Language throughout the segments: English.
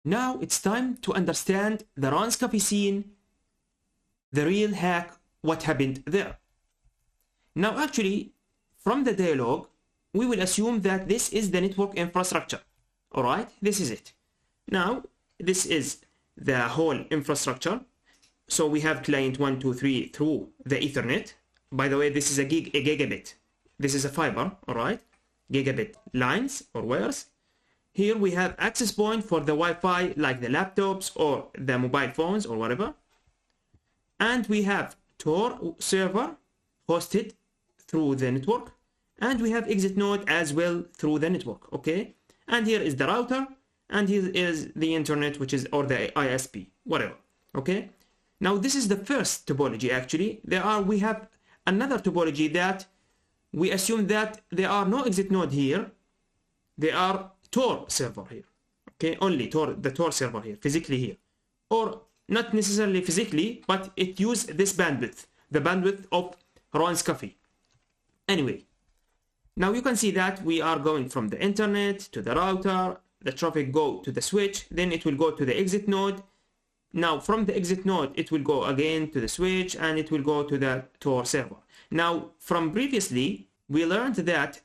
Now it's time to understand the Ron Scuffy scene, the real hack, what happened there. Now actually, from the dialogue, we will assume that this is the network infrastructure. Alright, this is it. Now, this is the whole infrastructure. So we have client 1, 2, 3 through the Ethernet. By the way, this is a gigabit. This is a fiber, alright? Gigabit lines or wires. Here we have access point for the Wi-Fi, like the laptops or the mobile phones or whatever. And we have Tor server hosted through the network. And we have exit node as well through the network, okay? And here is the router, and here is the internet, which is, or the ISP, whatever, okay? Now this is the first topology actually. We have another topology that we assume that there are no exit node here. There are Tor server here, okay? Only the Tor server here, physically here. Or not necessarily physically, but it uses this bandwidth, the bandwidth of Ron Scuffy. Anyway, now you can see that we are going from the internet to the router, the traffic go to the switch, then it will go to the exit node. Now from the exit node, it will go again to the switch and it will go to the Tor server. Now from previously, we learned that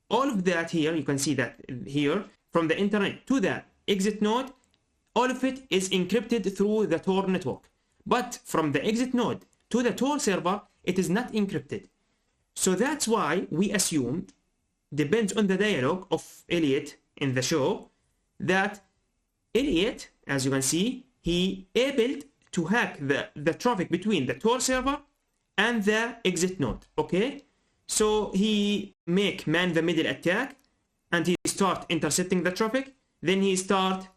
all of that here, you can see that here, from the internet to the exit node, all of it is encrypted through the Tor network. But from the exit node to the Tor server, it is not encrypted. So that's why we assumed, depends on the dialogue of Elliot in the show, that Elliot, as you can see, he able to hack the traffic between the Tor server and the exit node, okay? So he make man-the-middle attack and he start intercepting the traffic, then he start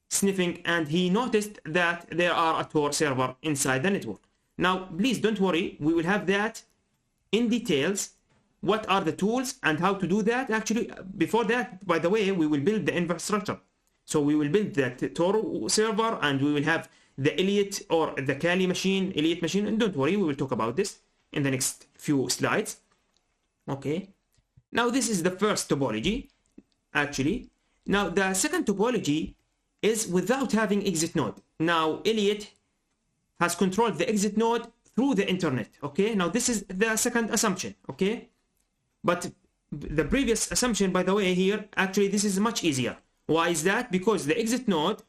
sniffing and he noticed that there are a Tor server inside the network. Now, please don't worry, we will have that in details. What are the tools and how to do that? Actually, before that, by the way, we will build the infrastructure. So we will build the Tor server and we will have the Elliot or the Kali machine, Elliot machine. And don't worry, we will talk about this in the next few slides. Okay. Now this is the first topology, actually. Now the second topology is without having exit node. Now Elliot has controlled the exit node through the internet. Okay. Now this is the second assumption. Okay. But the previous assumption, by the way, here, actually this is much easier. Why is that? Because the exit node,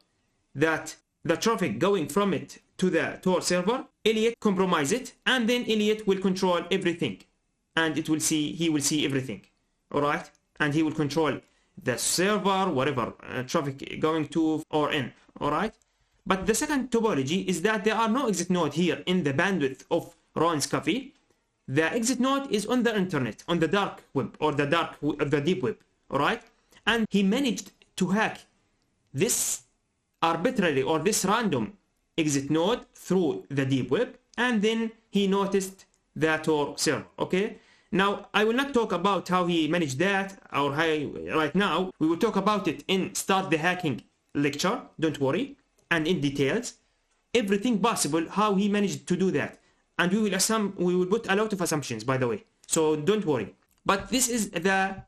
that the traffic going from it to the Tor server, Elliot compromise it, and then Elliot will control everything. And he will see everything. Alright? And he will control the server, whatever traffic going to or in. Alright? But the second topology is that there are no exit node here in the bandwidth of Ron Scuffy. The exit node is on the internet, on the dark web or the deep web, all right? And he managed to hack this arbitrary or this random exit node through the deep web, and then he noticed the Tor server, okay? Now, I will not talk about how he managed that or how right now. We will talk about it in Start the Hacking lecture, don't worry, and in details, everything possible, how he managed to do that. And we will put a lot of assumptions, by the way. So don't worry. But this is the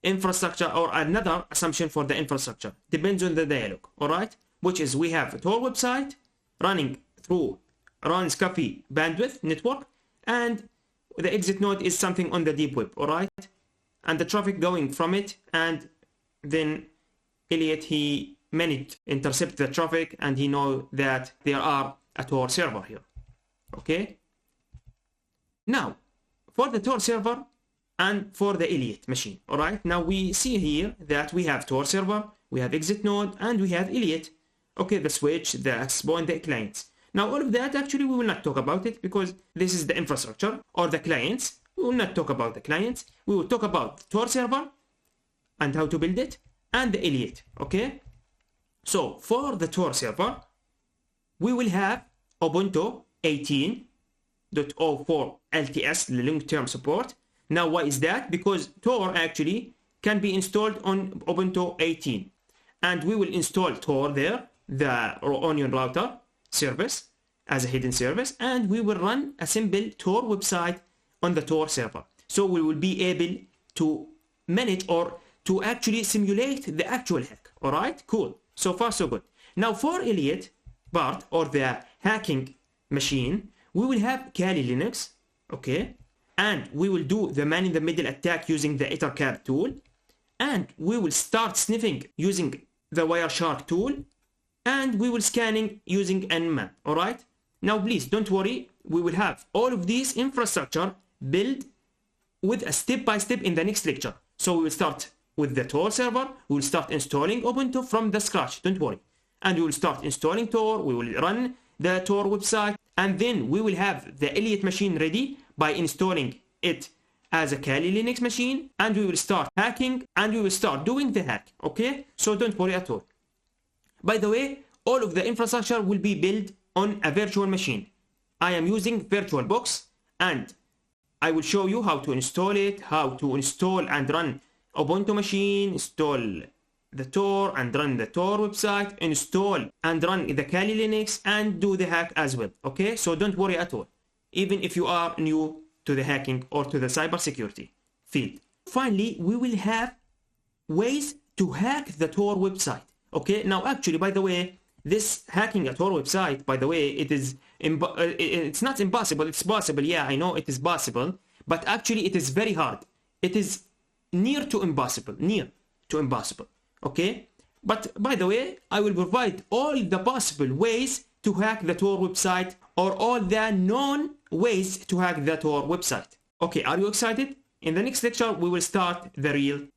infrastructure or another assumption for the infrastructure. Depends on the dialogue, all right? Which is we have a Tor website running through Ron Scuffy bandwidth network, and the exit node is something on the deep web, all right? And the traffic going from it, and then Elliot, he managed to intercept the traffic, and he know that there are a Tor server here, okay? Now, for the Tor server and for the Elliot machine, all right? Now we see here that we have Tor server, we have exit node, and we have Elliot. Okay, the switch, the access point, the clients. Now all of that, actually, we will not talk about it because this is the infrastructure or the clients. We will not talk about the clients. We will talk about Tor server and how to build it and the Elliot, okay? So for the Tor server, we will have Ubuntu 18.04 LTS, long-term support. Now why is that? Because Tor actually can be installed on Ubuntu 18, and we will install Tor there, the Onion router service as a hidden service, and we will run a simple Tor website on the Tor server. So we will be able to manage or to actually simulate the actual hack. All right, cool. So far so good. Now for Elliot part, or the hacking machine, we will have Kali Linux, okay, and we will do the man-in-the-middle attack using the Ethercap tool, and we will start sniffing using the Wireshark tool, and we will scanning using Nmap. All right, now please don't worry, we will have all of these infrastructure built with a step-by-step in the next lecture. So we will start with the Tor server, we will start installing Ubuntu from the scratch, don't worry, and we will start installing Tor, we will run the Tor website, and then we will have the Elliot machine ready by installing it as a Kali Linux machine, and we will start hacking, and we will start doing the hack, okay? So don't worry at all. By the way, all of the infrastructure will be built on a virtual machine. I am using VirtualBox, and I will show you how to install it, how to install and run Ubuntu machine, install the Tor and run the Tor website, install and run the Kali Linux, and do the hack as well, okay? So don't worry at all, even if you are new to the hacking or to the cybersecurity field. Finally, we will have ways to hack the Tor website, okay? Now actually, by the way, this hacking a Tor website, by the way, it's not impossible, it's possible. Yeah, I know it is possible, but actually it is very hard. It is near to impossible, okay? But by the way, I will provide all the possible ways to hack the Tor website, or all the known ways to hack the Tor website. Okay, are you excited? In the next lecture, we will start the real